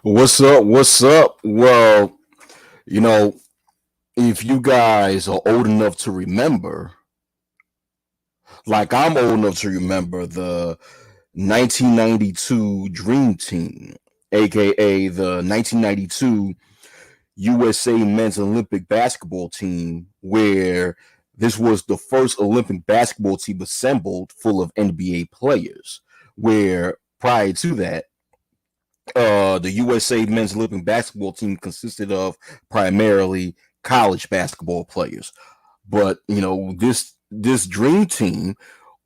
What's up? What's up? Well, you know, if you guys are old enough to remember, like I'm old enough to remember the 1992 Dream Team, aka the 1992 USA Men's Olympic Basketball Team, where this was the first Olympic basketball team assembled full of NBA players, where prior to that, the USA men's Olympic basketball team consisted of primarily college basketball players. But this dream team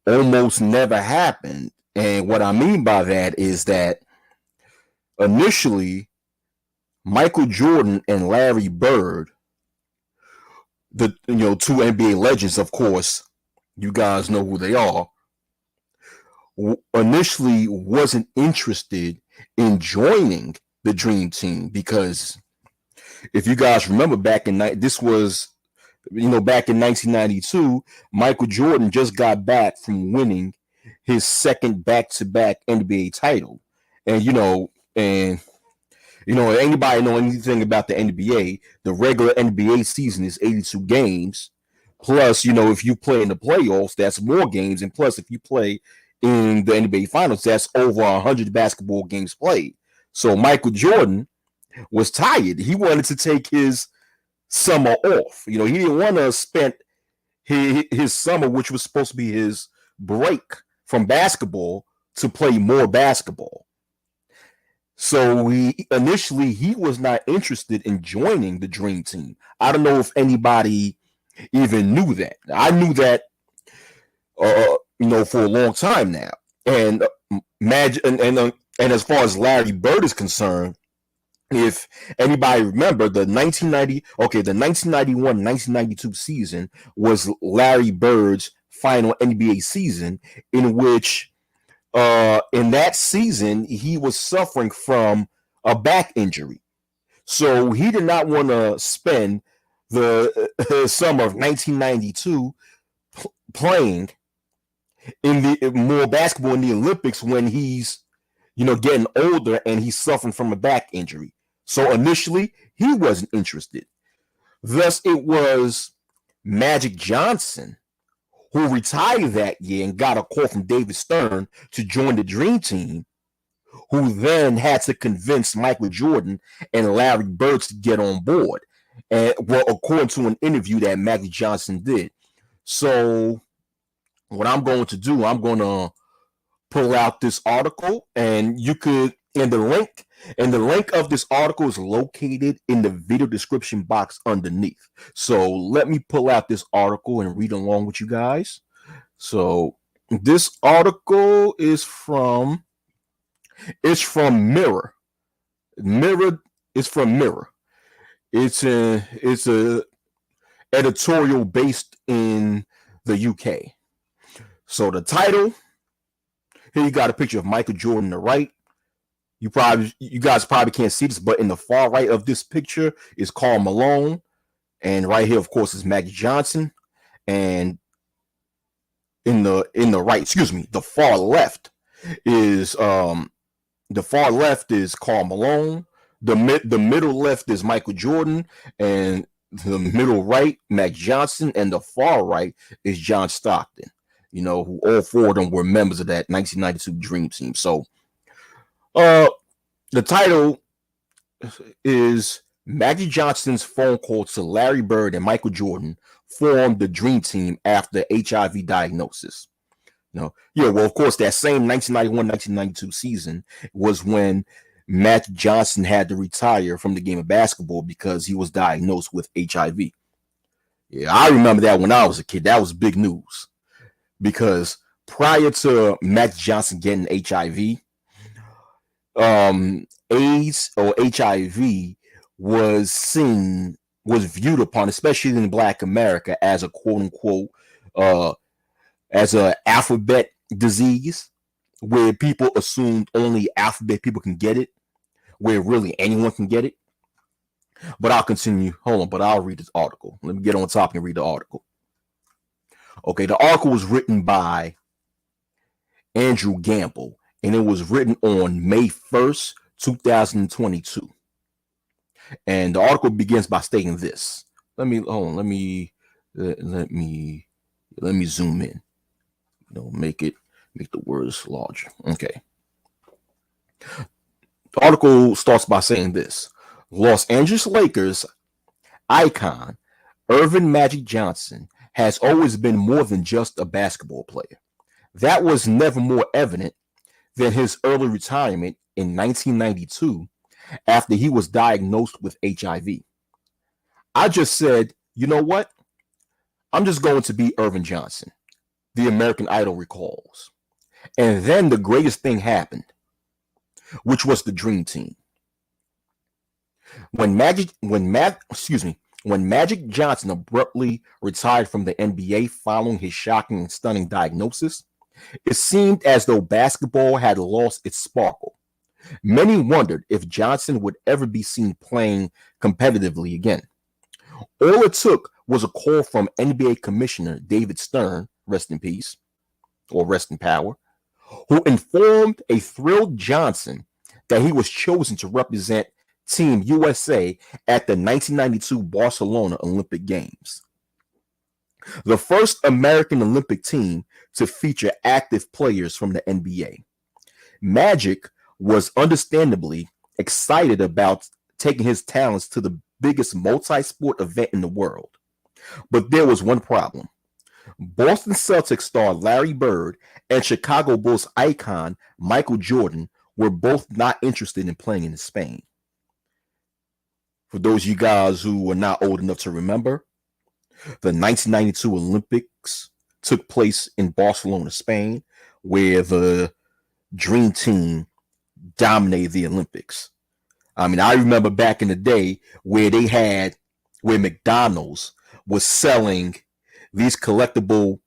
almost never happened. And what I mean by that is that initially Michael Jordan and Larry Bird, the two NBA legends, of course, you guys know who they are, initially wasn't interested in joining the dream team because if you guys remember this was back in 1992, Michael Jordan just got back from winning his second back-to-back NBA title. And anybody know anything about the NBA, the regular NBA season is 82 games. Plus, if you play in the playoffs, that's more games. And plus, if you play in the NBA finals, that's over 100 basketball games played. So Michael Jordan was tired. He wanted to take his summer off. He didn't want to spend his summer, which was supposed to be his break from basketball, to play more basketball. So he was not interested in joining the Dream Team. I don't know if anybody even knew that. I knew that, for a long time now. And and as far as Larry Bird is concerned, if anybody remember the 1991-1992 season was Larry Bird's final NBA season, in which in that season he was suffering from a back injury. So he did not want to spend the summer of 1992 playing in the more basketball in the Olympics when he's getting older and he's suffering from a back injury. So initially, he wasn't interested. Thus, it was Magic Johnson who retired that year and got a call from David Stern to join the Dream Team, who then had to convince Michael Jordan and Larry Bird to get on board. And well, according to an interview that Magic Johnson did. So, what I'm going to do, I'm going to pull out this article, and you could, and the link of this article is located in the video description box underneath. So let me pull out this article and read along with you guys. So this article is from Mirror. Mirror is from Mirror. It's a editorial based in the UK. So the title, here you got a picture of Michael Jordan on the right. You guys probably can't see this, but in the far right of this picture is Karl Malone, and right here, of course, is Magic Johnson, and in the right, excuse me, the far left is Karl Malone. The middle left is Michael Jordan, and the middle right, Magic Johnson, and the far right is John Stockton. Who all four of them were members of that 1992 Dream Team. So the title is Magic Johnson's phone call to Larry Bird and Michael Jordan formed the Dream Team after HIV diagnosis. Well, of course, that same 1991-1992 season was when Magic Johnson had to retire from the game of basketball because he was diagnosed with HIV. Yeah, I remember that when I was a kid. That was big news because prior to Magic Johnson getting HIV, AIDS or HIV was viewed upon, especially in Black America, as a quote unquote as a alphabet disease, where people assumed only alphabet people can get it, where really anyone can get it. But I'll continue. Hold on, but I'll read this article. Let me get on top and read the article. Okay, the article was written by Andrew Gamble, and it was written on May 1st, 2022. And the article begins by stating this. Let me hold on, let me zoom in. Make the words larger. Okay. The article starts by saying this. Los Angeles Lakers icon Earvin Magic Johnson has always been more than just a basketball player. That was never more evident than his early retirement in 1992 after he was diagnosed with HIV. I just said, you know what? I'm just going to be Earvin Johnson, the American Idol recalls. And then the greatest thing happened, which was the Dream Team. When Magic Johnson abruptly retired from the NBA following his shocking and stunning diagnosis, it seemed as though basketball had lost its sparkle. Many wondered if Johnson would ever be seen playing competitively again. All it took was a call from NBA Commissioner David Stern, rest in peace, or rest in power, who informed a thrilled Johnson that he was chosen to represent Team USA at the 1992 Barcelona Olympic Games. The first American Olympic team to feature active players from the NBA. Magic was understandably excited about taking his talents to the biggest multi-sport event in the world. But there was one problem. Boston Celtics star Larry Bird and Chicago Bulls icon Michael Jordan were both not interested in playing in Spain. For those of you guys who are not old enough to remember, the 1992 Olympics took place in Barcelona, Spain, where the Dream Team dominated the Olympics. I mean, I remember back in the day where McDonald's was selling these collectible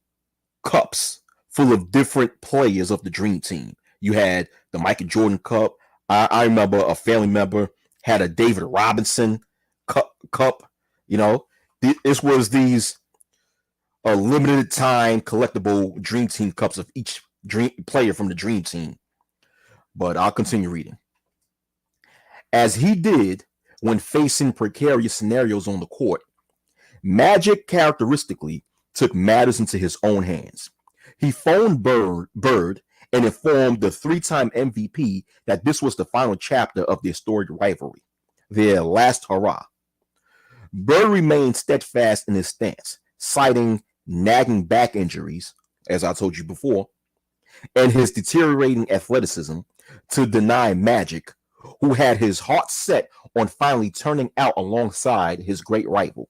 cups full of different players of the Dream Team. You had the Michael Jordan cup. I remember a family member had a David Robinson cup. This was these limited time collectible Dream Team cups of each dream player from the Dream Team. But I'll continue reading. As he did when facing precarious scenarios on the court, Magic characteristically took matters into his own hands. He phoned Bird and informed the three-time MVP that this was the final chapter of their storied rivalry, their last hurrah. Bird remained steadfast in his stance, citing nagging back injuries, as I told you before, and his deteriorating athleticism to deny Magic, who had his heart set on finally turning out alongside his great rival.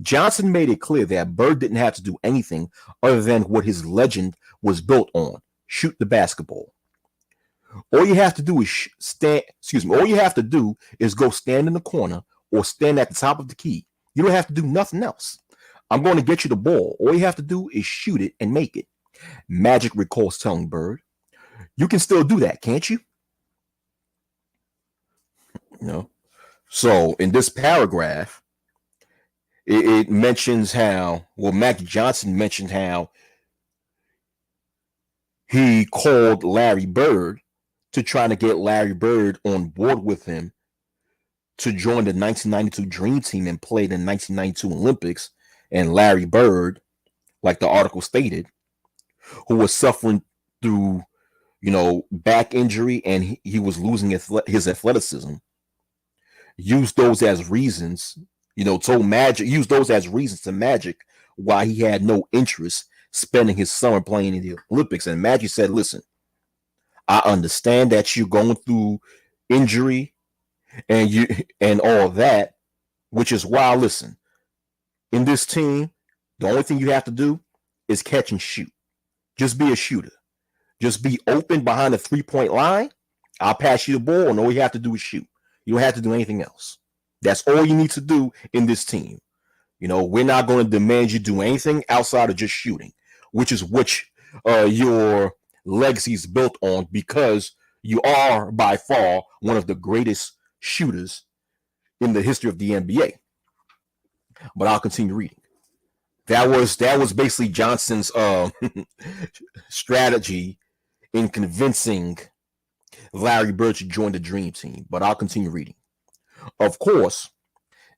Johnson made it clear that Bird didn't have to do anything other than what his legend was built on: shoot the basketball. All you have to do is all you have to do is go stand in the corner or stand at the top of the key. You don't have to do nothing else. I'm going to get you the ball. All you have to do is shoot it and make it. Magic recalls telling Bird, "You can still do that, can't you?" So in this paragraph, it mentions how, Magic Johnson mentioned how he called Larry Bird to try to get Larry Bird on board with him to join the 1992 Dream Team and play the 1992 Olympics. And Larry Bird, like the article stated, who was suffering through, back injury and he was losing his athleticism, used those as reasons, used those as reasons to Magic why he had no interest spending his summer playing in the Olympics. And Magic said, "Listen, I understand that you're going through injury and all that, which is why, listen, in this team, the only thing you have to do is catch and shoot. Just be a shooter. Just be open behind the 3-point line. I'll pass you the ball, and all you have to do is shoot. You don't have to do anything else. That's all you need to do in this team. We're not going to demand you do anything outside of just shooting, which is your legacy is built on, because you are by far one of the greatest shooters in the history of the NBA." But I'll continue reading. That was basically Johnson's strategy in convincing Larry Bird to join the Dream Team, but I'll continue reading. Of course,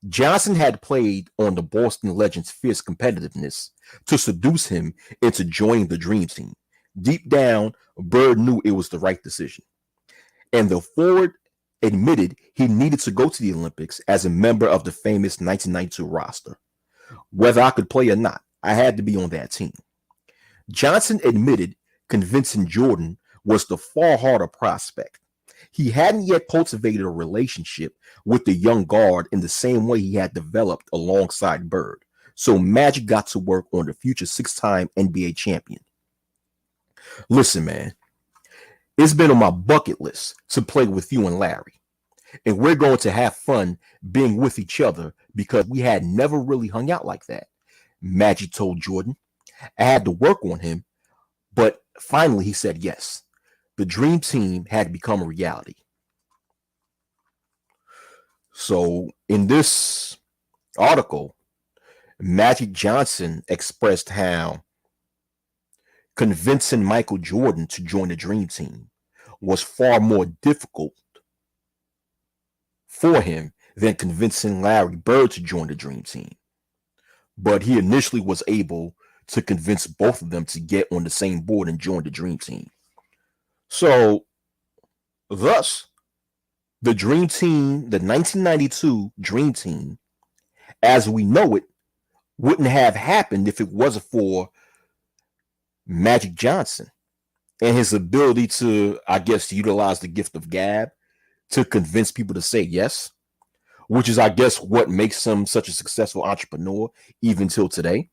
Johnson had played on the Boston Legend's fierce competitiveness to seduce him into joining the Dream Team. Deep down, Bird knew it was the right decision, and the forward admitted he needed to go to the Olympics as a member of the famous 1992 roster. Whether I could play or not, I had to be on that team. Johnson admitted convincing Jordan was the far harder prospect. He hadn't yet cultivated a relationship with the young guard in the same way he had developed alongside Bird. So Magic got to work on the future six-time NBA champion. Listen, man, it's been on my bucket list to play with you and Larry. And we're going to have fun being with each other because we had never really hung out like that. Magic told Jordan. I had to work on him, but finally he said yes. The Dream Team had become a reality. So in this article, Magic Johnson expressed how convincing Michael Jordan to join the Dream Team was far more difficult for him than convincing Larry Bird to join the Dream Team. But he initially was able to convince both of them to get on the same board and join the Dream Team. So, thus, the Dream Team, the 1992 Dream Team, as we know it, wouldn't have happened if it wasn't for Magic Johnson and his ability to, I guess, utilize the gift of gab to convince people to say yes, which is, I guess, what makes him such a successful entrepreneur even till today.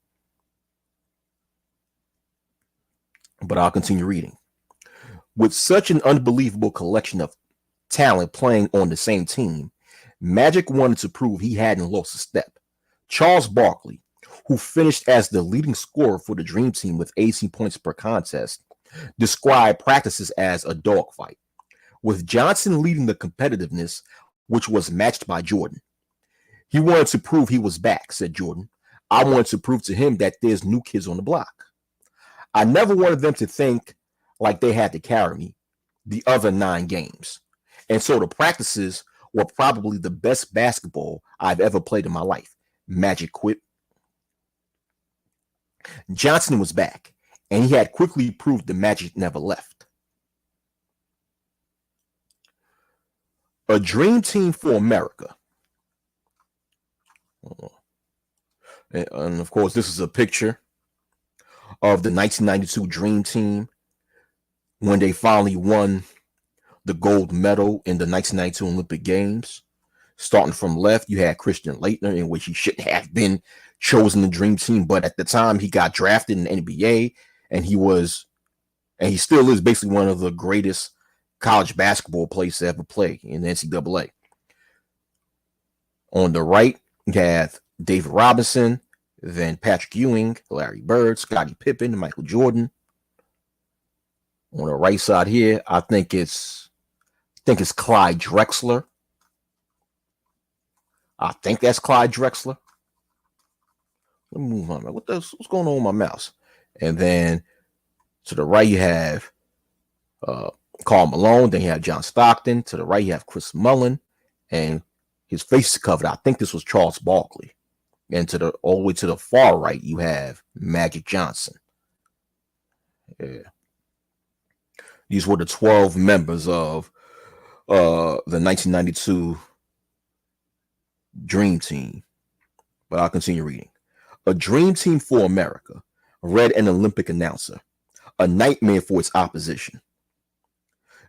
But I'll continue reading. With such an unbelievable collection of talent playing on the same team, Magic wanted to prove he hadn't lost a step. Charles Barkley, who finished as the leading scorer for the Dream Team with 18 points per contest, described practices as a dogfight, with Johnson leading the competitiveness, which was matched by Jordan. He wanted to prove he was back, said Jordan. I wanted to prove to him that there's new kids on the block. I never wanted them to think like they had to carry me the other 9 games. And so the practices were probably the best basketball I've ever played in my life. Magic quit. Johnson was back, and he had quickly proved the Magic never left. A Dream Team for America. And of course, this is a picture of the 1992 Dream Team when they finally won the gold medal in the 1992 Olympic Games. Starting from left, you had Christian Laettner, in which he shouldn't have been chosen the Dream Team, but at the time he got drafted in the NBA, and he still is basically one of the greatest college basketball players to ever play in the NCAA. On the right, you have David Robinson, then Patrick Ewing, Larry Bird, Scottie Pippen, Michael Jordan. On the right side here, I think it's Clyde Drexler. I think that's Clyde Drexler. Let me move on. What's going on with my mouse? And then to the right, you have Karl Malone. Then you have John Stockton. To the right, you have Chris Mullin. And his face is covered. I think this was Charles Barkley. And all the way to the far right, you have Magic Johnson. Yeah. These were the 12 members of the 1992 Dream Team. But I'll continue reading. A Dream Team for America, read an Olympic announcer. A nightmare for its opposition.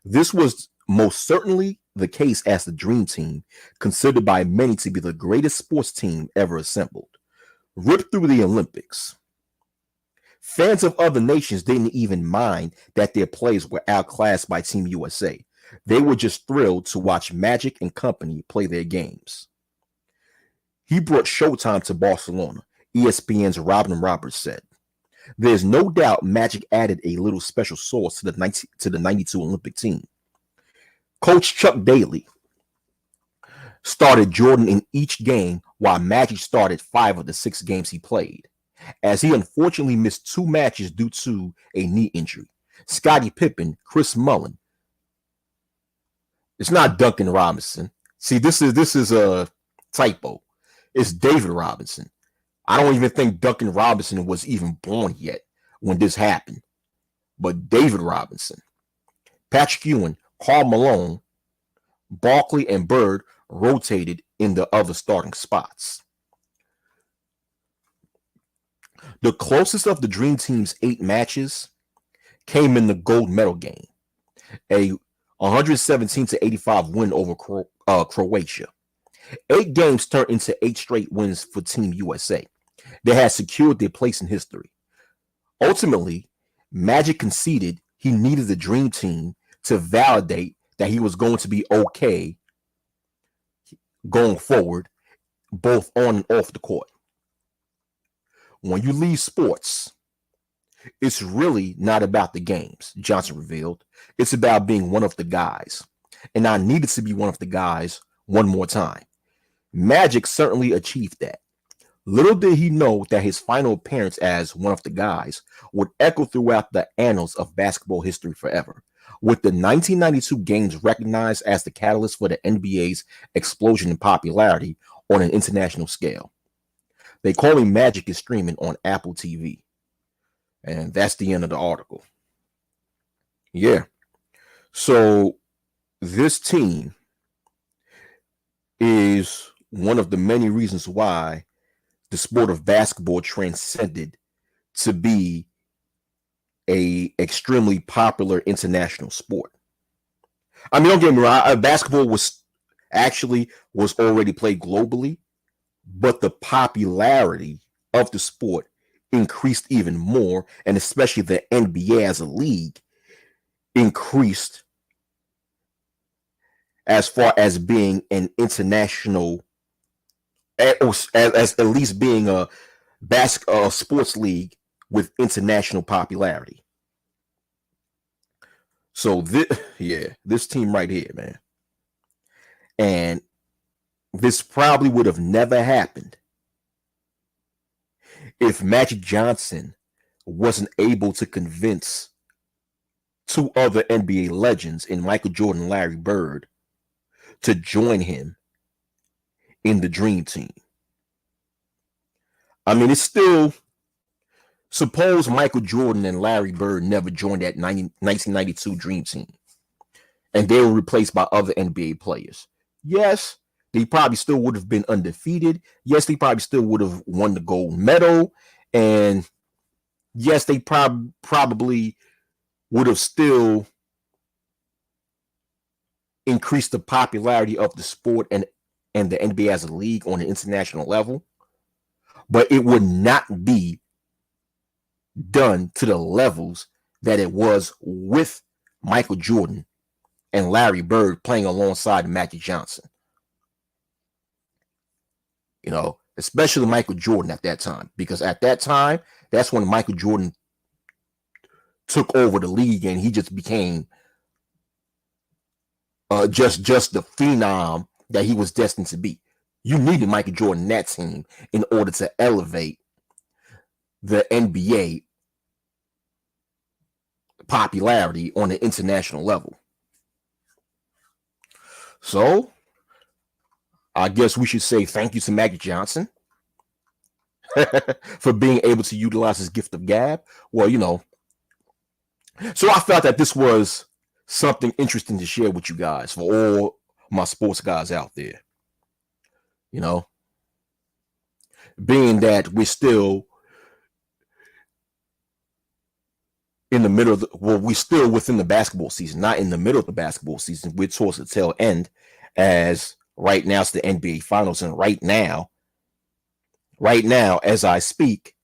This was most certainly the case as the Dream Team, considered by many to be the greatest sports team ever assembled, ripped through the Olympics. Fans of other nations didn't even mind that their players were outclassed by Team USA. They were just thrilled to watch Magic and company play their games. He brought Showtime to Barcelona, ESPN's Robin Roberts said. There's no doubt Magic added a little special sauce to the 92 Olympic team. Coach Chuck Daly started Jordan in each game while Magic started 5 of the 6 games he played, as he unfortunately missed 2 matches due to a knee injury. Scottie Pippen, Chris Mullin, It's not Duncan Robinson. See, this is a typo. It's David Robinson. I don't even think Duncan Robinson was even born yet when this happened. But David Robinson, Patrick Ewing, Karl Malone, Barkley, and Bird rotated in the other starting spots. The closest of the Dream Team's 8 matches came in the gold medal game, a 117-85 win over Croatia. 8 games turned into 8 straight wins for Team USA. They had secured their place in history. Ultimately, Magic conceded he needed the Dream Team to validate that he was going to be okay going forward, both on and off the court. When you leave sports, it's really not about the games, Johnson revealed. It's about being one of the guys. And I needed to be one of the guys one more time. Magic certainly achieved that. Little did he know that his final appearance as one of the guys would echo throughout the annals of basketball history forever, with the 1992 games recognized as the catalyst for the NBA's explosion in popularity on an international scale. They call him Magic is streaming on Apple TV. And that's the end of the article. Yeah. So this team is one of the many reasons why the sport of basketball transcended to be a extremely popular international sport. I mean, don't get me wrong, basketball was already played globally, but the popularity of the sport increased even more, and especially the NBA as a league increased as far as being an international, as at least being a sports league with international popularity. So this team right here, man, and this probably would have never happened if Magic Johnson wasn't able to convince 2 other NBA legends in Michael Jordan and Larry Bird to join him in the Dream Team. I mean, it's still, suppose Michael Jordan and Larry Bird never joined that 1992 Dream Team and they were replaced by other NBA players. Yes, they probably still would have been undefeated. Yes, they probably still would have won the gold medal. And yes, they probably would have still increased the popularity of the sport and the NBA as a league on an international level. But it would not be done to the levels that it was with Michael Jordan and Larry Bird playing alongside Magic Johnson. You know, especially Michael Jordan at that time, because at that time, that's when Michael Jordan took over the league and he just became just the phenom that he was destined to be. You needed Michael Jordan in that team in order to elevate the NBA popularity on an international level. So I guess we should say thank you to Magic Johnson for being able to utilize his gift of gab. Well, you know, so I felt that this was something interesting to share with you guys, for all my sports guys out there. You know, being that we're still in the middle of we're still within the basketball season, not in the middle of the basketball season. We're towards the tail end, as right now it's the NBA Finals, and right now, as I speak,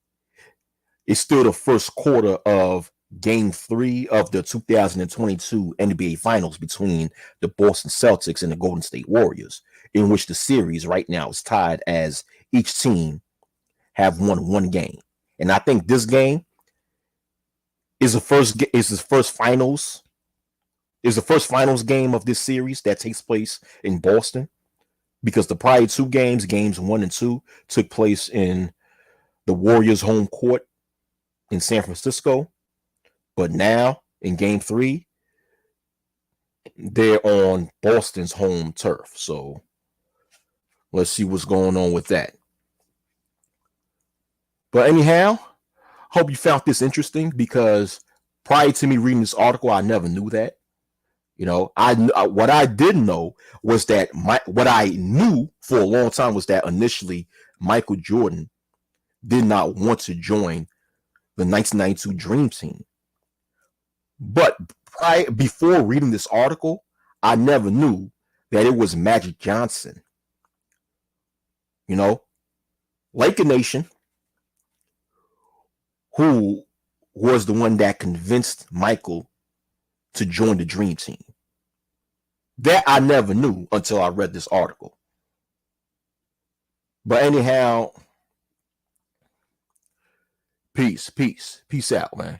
it's still the first quarter of Game 3 of the 2022 NBA Finals between the Boston Celtics and the Golden State Warriors, in which the series right now is tied as each team have won one game. And I think this game is the first finals game of this series that takes place in Boston, because the prior 2 games, games 1 and 2, took place in the Warriors' home court in San Francisco. But now in Game 3, They're on Boston's home turf. So let's see what's going on with that. But anyhow, hope you found this interesting because prior to me reading this article, I never knew that. You know, what I did know was that what I knew for a long time was that initially Michael Jordan did not want to join the 1992 Dream Team. But before reading this article, I never knew that it was Magic Johnson. You know, Laker Nation, who was the one that convinced Michael to join the Dream Team. That I never knew until I read this article. But anyhow, peace out, man.